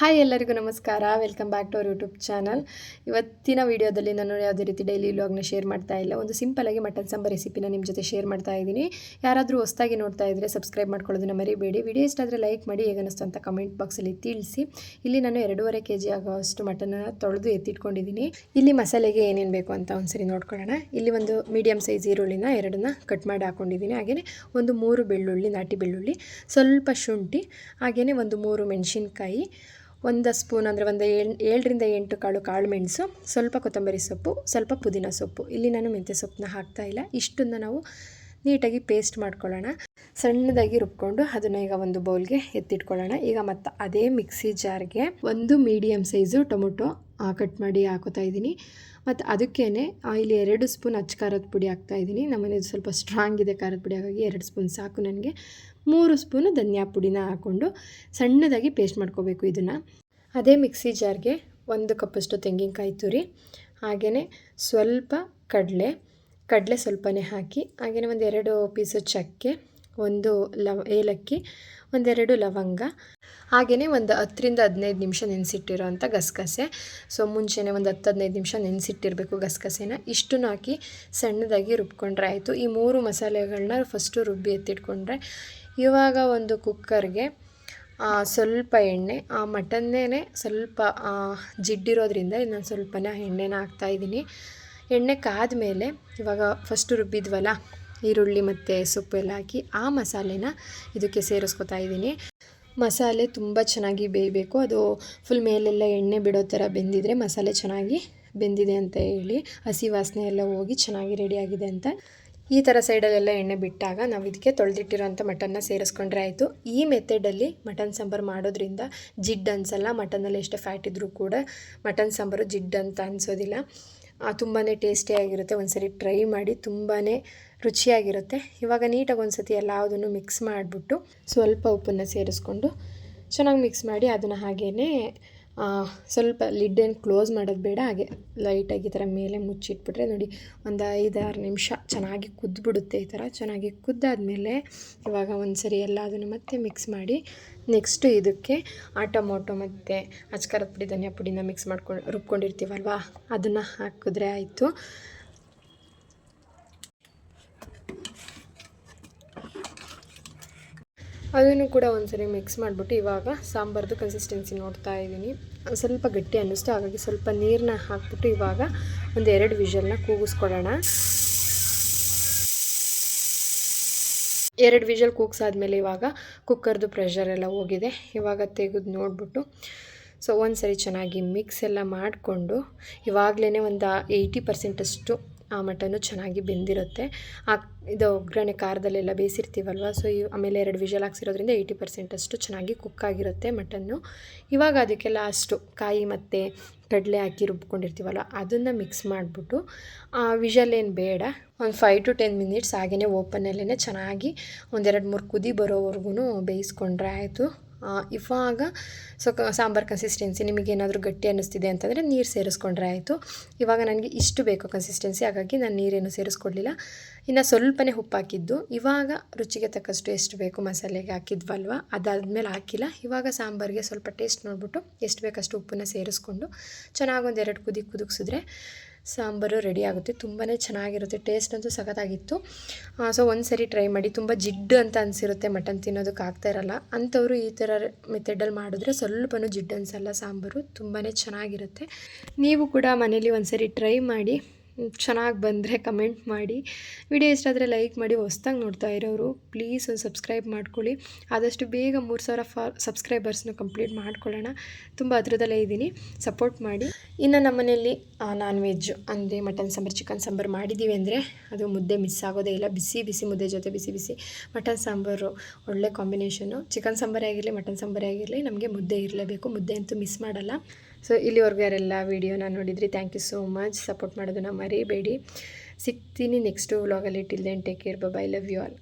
Hi ಎಲ್ಲರಿಗೂ ನಮಸ್ಕಾರ. Welcome back to our YouTube channel. ಇವತ್ತಿನ ವಿಡಿಯೋದಲ್ಲಿ ನಾನು ಯಾವುದೇ ರೀತಿ ಡೈಲಿ ವ್ಲಾಗ್ನ ಶೇರ್ ಮಾಡ್ತಾ ಇಲ್ಲ. ಒಂದು ಸಿಂಪಲಾಗಿ ಮಟನ್ ಸಾಂಬಾರ್ ರೆಸಿಪಿನ ನಿಮ್ಮ ಜೊತೆ ಶೇರ್ ಮಾಡ್ತಾ ಇದ್ದೀನಿ. ಯಾರಾದರೂ ಹೊಸದಾಗಿ ನೋಡ್ತಾ ಇದ್ದರೆ ಸಬ್ಸ್ಕ್ರೈಬ್ ಮಾಡ್ಕೊಳ್ಳೋದನ್ನ ಮರಿಬೇಡಿ. ವಿಡಿಯೋ ಇಷ್ಟ ಆದರೆ ಲೈಕ್ ಮಾಡಿ, ಹೇಗನ್ನಿಸ್ತು ಅಂತ ಕಮೆಂಟ್ ಬಾಕ್ಸಲ್ಲಿ ತಿಳಿಸಿ. ಇಲ್ಲಿ ನಾನು 2.5 kg ಆಗೋಷ್ಟು ಮಟನನ್ನು ತೊಳೆದು ಎತ್ತಿಟ್ಕೊಂಡಿದ್ದೀನಿ. ಇಲ್ಲಿ ಮಸಾಲೆಗೆ ಏನೇನು ಬೇಕು ಅಂತ ಒಂದ್ಸರಿ ನೋಡ್ಕೊಳ್ಳೋಣ. ಇಲ್ಲಿ ಒಂದು ಮೀಡಿಯಮ್ ಸೈಜ್ ಈರುಳ್ಳಿನ 2 ಕಟ್ ಮಾಡಿ ಹಾಕ್ಕೊಂಡಿದ್ದೀನಿ. ಹಾಗೆಯೇ ಒಂದು 3 ಬೆಳ್ಳುಳ್ಳಿ, ನಾಟಿ ಬೆಳ್ಳುಳ್ಳಿ, ಸ್ವಲ್ಪ ಶುಂಠಿ, ಹಾಗೆಯೇ ಒಂದು 3 ಮೆಣಸಿನ್ಕಾಯಿ, 1 ಸ್ಪೂನ್ ಅಂದರೆ ಒಂದು 7 ರಿಂದ 8 ಕಾಳು ಮೆಣಸು, ಸ್ವಲ್ಪ ಕೊತ್ತಂಬರಿ ಸೊಪ್ಪು, ಸ್ವಲ್ಪ ಪುದೀನ ಸೊಪ್ಪು. ಇಲ್ಲಿ ನಾನು ಮೆಂತ್ಯ ಸೊಪ್ಪನ್ನ ಹಾಕ್ತಾ ಇಲ್ಲ. ಇಷ್ಟನ್ನು ನಾವು ನೀಟಾಗಿ ಪೇಸ್ಟ್ ಮಾಡ್ಕೊಳ್ಳೋಣ. ಸಣ್ಣದಾಗಿ ರುಬ್ಕೊಂಡು ಅದನ್ನು ಈಗ ಒಂದು ಬೌಲ್ಗೆ ಎತ್ತಿಟ್ಕೊಳ್ಳೋಣ. ಈಗ ಮತ್ತು ಅದೇ ಮಿಕ್ಸಿ ಜಾರ್ಗೆ ಒಂದು ಮೀಡಿಯಮ್ ಸೈಜು ಟೊಮೊಟೊ ಕಟ್ ಮಾಡಿ ಹಾಕೋತಾ ಇದ್ದೀನಿ. ಮತ್ತು ಅದಕ್ಕೇ ಇಲ್ಲಿ 2 ಸ್ಪೂನ್ ಅಚ್ಚ ಖಾರದ ಪುಡಿ ಹಾಕ್ತಾಯಿದ್ದೀನಿ. ನಮ್ಮನೇದು ಸ್ವಲ್ಪ ಸ್ಟ್ರಾಂಗ್ ಇದೆ ಖಾರದ ಪುಡಿ, ಹಾಗಾಗಿ 2 ಸ್ಪೂನ್ ಸಾಕು ನನಗೆ. 3 ಸ್ಪೂನು ಧನಿಯಾ ಪುಡಿನ ಹಾಕ್ಕೊಂಡು ಸಣ್ಣದಾಗಿ ಪೇಸ್ಟ್ ಮಾಡ್ಕೋಬೇಕು ಇದನ್ನು. ಅದೇ ಮಿಕ್ಸಿ ಜಾರ್ಗೆ 1 ಕಪ್ಪಷ್ಟು ತೆಂಗಿನಕಾಯಿ ತುರಿ, ಹಾಗೆಯೇ ಸ್ವಲ್ಪ ಕಡಲೆ ಸ್ವಲ್ಪನೇ ಹಾಕಿ, ಹಾಗೆಯೇ ಒಂದು 2 ಪೀಸು ಚಕ್ಕೆ, 1 ಏಲಕ್ಕಿ, 1-2 ಲವಂಗ, ಹಾಗೆಯೇ ಒಂದು 10 ರಿಂದ 15 ನಿಮಿಷ ನೆನೆಸಿಟ್ಟಿರೋ ಅಂಥ ಗಸಗಸೆ. ಸೊ ಮುಂಚೆನೇ ಒಂದು 10-15 ನಿಮಿಷ ನೆನೆಸಿಟ್ಟಿರಬೇಕು ಗಸಗಸೆನ. ಇಷ್ಟನ್ನು ಹಾಕಿ ಸಣ್ಣದಾಗಿ ರುಬ್ಕೊಂಡ್ರೆ ಆಯಿತು. ಈ 3 ಮಸಾಲೆಗಳನ್ನ ಫಸ್ಟು ರುಬ್ಬಿ ಎತ್ತಿಟ್ಕೊಂಡ್ರೆ, ಇವಾಗ ಒಂದು ಕುಕ್ಕರ್ಗೆ ಸ್ವಲ್ಪ ಎಣ್ಣೆ, ಮಟನ್ನೇ ಸ್ವಲ್ಪ ಜಿಡ್ಡಿರೋದ್ರಿಂದ ನಾನು ಸ್ವಲ್ಪನ ಎಣ್ಣೆನ ಹಾಕ್ತಾಯಿದ್ದೀನಿ. ಎಣ್ಣೆ ಕಾದ್ಮೇಲೆ ಇವಾಗ ಫಸ್ಟು ರುಬ್ಬಿದ್ವಲ್ಲ ಈರುಳ್ಳಿ ಮತ್ತು ಸೊಪ್ಪು ಎಲ್ಲ ಹಾಕಿ ಆ ಮಸಾಲೆನ ಇದಕ್ಕೆ ಸೇರಿಸ್ಕೊತಾ ಇದ್ದೀನಿ. ಮಸಾಲೆ ತುಂಬ ಚೆನ್ನಾಗಿ ಬೇಯಬೇಕು. ಅದು ಫುಲ್ ಮೇಲೆಲ್ಲ ಎಣ್ಣೆ ಬಿಡೋ ಥರ ಬೆಂದಿದ್ರೆ ಮಸಾಲೆ ಚೆನ್ನಾಗಿ ಬೆಂದಿದೆ ಅಂತ ಹೇಳಿ, ಹಸಿ ವಾಸನೆ ಎಲ್ಲ ಹೋಗಿ ಚೆನ್ನಾಗಿ ರೆಡಿಯಾಗಿದೆ ಅಂತ. ಈ ಥರ ಸೈಡಲ್ಲೆಲ್ಲ ಎಣ್ಣೆ ಬಿಟ್ಟಾಗ ನಾವು ಇದಕ್ಕೆ ತೊಳೆದಿಟ್ಟಿರೋಂಥ ಮಟನ್ನ ಸೇರಿಸ್ಕೊಂಡ್ರೆ ಆಯಿತು. ಈ ಮೆಥಡಲ್ಲಿ ಮಟನ್ ಸಾಂಬಾರು ಮಾಡೋದ್ರಿಂದ ಜಿಡ್ಡು ಅನಿಸಲ್ಲ. ಮಟನಲ್ಲಿ ಎಷ್ಟೇ ಫ್ಯಾಟ್ ಇದ್ದರೂ ಕೂಡ ಮಟನ್ ಸಾಂಬಾರು ಜಿಡ್ಡು ಅಂತ ಅನಿಸೋದಿಲ್ಲ. ತುಂಬಾ ಟೇಸ್ಟಿಯಾಗಿರುತ್ತೆ. ಒಂದ್ಸರಿ ಟ್ರೈ ಮಾಡಿ, ತುಂಬಾ ರುಚಿಯಾಗಿರುತ್ತೆ. ಇವಾಗ ನೀಟಾಗಿ ಒಂದು ಸತಿ ಎಲ್ಲದನ್ನು ಮಿಕ್ಸ್ ಮಾಡಿಬಿಟ್ಟು ಸ್ವಲ್ಪ ಉಪ್ಪನ್ನು ಸೇರಿಸ್ಕೊಂಡು ಚೆನ್ನಾಗಿ ಮಿಕ್ಸ್ ಮಾಡಿ ಅದನ್ನು ಹಾಗೇ ಸ್ವಲ್ಪ ಲಿಡ್ಡೇನು ಕ್ಲೋಸ್ ಮಾಡೋದು ಬೇಡ, ಹಾಗೆ ಲೈಟಾಗಿ ಈ ಥರ ಮೇಲೆ ಮುಚ್ಚಿಟ್ಬಿಟ್ರೆ ನೋಡಿ ಒಂದು 5-6 ನಿಮಿಷ ಚೆನ್ನಾಗಿ ಕುದ್ದುಬಿಡುತ್ತೆ. ಈ ಥರ ಚೆನ್ನಾಗಿ ಕುದ್ದಾದಮೇಲೆ ಇವಾಗ ಒಂದು ಸರಿ ಎಲ್ಲ ಅದನ್ನು ಮತ್ತೆ ಮಿಕ್ಸ್ ಮಾಡಿ, ನೆಕ್ಸ್ಟು ಇದಕ್ಕೆ ಟೊಮೊಟೊ ಮತ್ತು ಅಚ್ಚ ಖಾರದ ಪುಡಿ, ಧನಿಯಾ ಪುಡಿನ ಮಿಕ್ಸ್ ಮಾಡ್ಕೊಂಡು ರುಬ್ಕೊಂಡಿರ್ತೀವಲ್ವ ಅದನ್ನು ಹಾಕಿದ್ರೆ ಆಯಿತು. ಅದನ್ನು ಕೂಡ ಒಂದ್ಸರಿ ಮಿಕ್ಸ್ ಮಾಡಿಬಿಟ್ಟು ಇವಾಗ ಸಾಂಬಾರ್ದು ಕನ್ಸಿಸ್ಟೆನ್ಸಿ ನೋಡ್ತಾ ಇದ್ದೀನಿ. ಸ್ವಲ್ಪ ಗಟ್ಟಿ ಅನ್ನಿಸ್ತು, ಹಾಗಾಗಿ ಸ್ವಲ್ಪ ನೀರನ್ನ ಹಾಕ್ಬಿಟ್ಟು ಇವಾಗ ಒಂದು 2 ವಿಷಲ್ನ ಕೂಗಿಸ್ಕೊಳ್ಳೋಣ. 2 ವಿಷಲ್ ಕೂಗ್ಸಾದ್ಮೇಲೆ ಇವಾಗ ಕುಕ್ಕರ್ದು ಪ್ರೆಷರ್ ಎಲ್ಲ ಹೋಗಿದೆ. ಇವಾಗ ತೆಗೆದು ನೋಡಿಬಿಟ್ಟು ಸೊ ಒಂದ್ಸರಿ ಚೆನ್ನಾಗಿ ಮಿಕ್ಸ್ ಎಲ್ಲ ಮಾಡಿಕೊಂಡು, ಇವಾಗಲೇ ಒಂದು 80% ಅಷ್ಟು ಮಟನ್ನು ಚೆನ್ನಾಗಿ ಬೆಂದಿರುತ್ತೆ. ಇದು ಒಗ್ಗರಣೆ ಖಾರದಲ್ಲೆಲ್ಲ ಬೇಯಿಸಿರ್ತೀವಲ್ವ, ಸೊ ಆಮೇಲೆ 2 ವಿಷಲ್ ಹಾಕ್ಸಿರೋದ್ರಿಂದ 80% ಅಷ್ಟು ಚೆನ್ನಾಗಿ ಕುಕ್ ಆಗಿರುತ್ತೆ ಮಟನ್ನು. ಇವಾಗ ಅದಕ್ಕೆ ಲಾಸ್ಟು ಕಾಯಿ ಮತ್ತು ಕಡಲೆ ಹಾಕಿ ರುಬ್ಕೊಂಡಿರ್ತೀವಲ್ಲ ಅದನ್ನು ಮಿಕ್ಸ್ ಮಾಡಿಬಿಟ್ಟು ವಿಷಲ್ ಏನು ಬೇಡ, ಒಂದು 5 to 10 ಮಿನಿಟ್ಸ್ ಹಾಗೆಯೇ ಓಪನಲ್ಲೇ ಚೆನ್ನಾಗಿ 1-2-3 ಕುದಿ ಬರೋವರೆಗೂ ಬೇಯಿಸ್ಕೊಂಡ್ರೆ ಆಯಿತು. ಇವಾಗ ಸಾಂಬಾರು ಕನ್ಸಿಸ್ಟೆನ್ಸಿ ನಿಮಗೇನಾದರೂ ಗಟ್ಟಿ ಅನ್ನಿಸ್ತಿದೆ ಅಂತಂದರೆ ನೀರು ಸೇರಿಸ್ಕೊಂಡ್ರೆ ಆಯಿತು. ಇವಾಗ ನನಗೆ ಇಷ್ಟು ಬೇಕು ಕನ್ಸಿಸ್ಟೆನ್ಸಿ, ಹಾಗಾಗಿ ನಾನು ನೀರೇನು ಸೇರಿಸ್ಕೊಡ್ಲಿಲ್ಲ. ಇನ್ನು ಸ್ವಲ್ಪನೇ ಉಪ್ಪು ಹಾಕಿದ್ದು. ಇವಾಗ ರುಚಿಗೆ ತಕ್ಕಷ್ಟು ಎಷ್ಟು ಬೇಕು ಮಸಾಲೆಗೆ ಹಾಕಿದ್ವಲ್ವ, ಅದಾದಮೇಲೆ ಹಾಕಿಲ್ಲ. ಇವಾಗ ಸಾಂಬಾರಿಗೆ ಸ್ವಲ್ಪ ಟೇಸ್ಟ್ ನೋಡಿಬಿಟ್ಟು ಎಷ್ಟು ಬೇಕಷ್ಟು ಉಪ್ಪನ್ನು ಸೇರಿಸ್ಕೊಂಡು ಚೆನ್ನಾಗಿ 1-2 ಕುದಿಸಿದ್ರೆ ಸಾಂಬಾರು ರೆಡಿ ಆಗುತ್ತೆ. ತುಂಬಾ ಚೆನ್ನಾಗಿರುತ್ತೆ. ಟೇಸ್ಟ್ ಅಂತೂ ಸಖತ್ತಾಗಿತ್ತು. ಸೊ ಒಂದು ಸರಿ ಟ್ರೈ ಮಾಡಿ. ತುಂಬ ಜಿಡ್ಡು ಅಂತ ಅನಿಸಿರುತ್ತೆ, ಮಟನ್ ತಿನ್ನೋದಕ್ಕೆ ಆಗ್ತಾ ಇರಲ್ಲ ಅಂಥವ್ರು ಈ ಥರ ಮೆಥಡಲ್ಲಿ ಮಾಡಿದ್ರೆ ಸ್ವಲ್ಪನೂ ಜಿಡ್ಡು ಅನಿಸಲ್ಲ. ಸಾಂಬಾರು ತುಂಬಾ ಚೆನ್ನಾಗಿರುತ್ತೆ. ನೀವು ಕೂಡ ಮನೇಲಿ ಒಂದು ಸರಿ ಟ್ರೈ ಮಾಡಿ, ಚೆನ್ನಾಗಿ ಬಂದರೆ ಕಮೆಂಟ್ ಮಾಡಿ. ವಿಡಿಯೋ ಇಷ್ಟ ಆದರೆ ಲೈಕ್ ಮಾಡಿ. ಹೊಸ್ದಾಗಿ ನೋಡ್ತಾ ಇರೋರು ಪ್ಲೀಸ್ ಒಂದು ಸಬ್ಸ್ಕ್ರೈಬ್ ಮಾಡ್ಕೊಳ್ಳಿ. ಆದಷ್ಟು ಬೇಗ 3000 ಸಬ್ಸ್ಕ್ರೈಬರ್ಸ್ನ ಕಂಪ್ಲೀಟ್ ಮಾಡ್ಕೊಳ್ಳೋಣ. ತುಂಬ ಹತ್ರದಲ್ಲೇ ಇದ್ದೀನಿ, ಸಪೋರ್ಟ್ ಮಾಡಿ. ಇನ್ನು ನಮ್ಮ ಮನೆಯಲ್ಲಿ ನಾನ್ ವೆಜ್ ಅಂದರೆ ಮಟನ್ ಸಾಂಬಾರು, ಚಿಕನ್ ಸಾಂಬಾರು ಮಾಡಿದ್ದೀವಿ ಅಂದರೆ ಅದು ಮುದ್ದೆ ಮಿಸ್ ಆಗೋದೇ ಇಲ್ಲ. ಬಿಸಿ ಬಿಸಿ ಮುದ್ದೆ ಜೊತೆ ಬಿಸಿ ಬಿಸಿ ಮಟನ್ ಸಾಂಬಾರು ಒಳ್ಳೆ ಕಾಂಬಿನೇಷನ್ನು. ಚಿಕನ್ ಸಾಂಬಾರೇ ಆಗಿರಲಿ, ಮಟನ್ ಸಾಂಬಾರೇ ಆಗಿರಲಿ, ನಮಗೆ ಮುದ್ದೆ ಇರಲೇಬೇಕು. ಮುದ್ದೆ ಅಂತೂ ಮಿಸ್ ಮಾಡಲ್ಲ. ಸೊ ಇಲ್ಲಿವರೆಗೂ ಯಾರೆಲ್ಲ ವೀಡಿಯೋನ ನೋಡಿದ್ರಿ, thank you so much. Support ಮಾಡೋದನ್ನು ಮರಿಬೇಡಿ. ಸಿಗ್ತೀನಿ ನೆಕ್ಸ್ಟ್ ವ್ಲಾಗಲ್ಲಿ. Till then take care, bye, love you all.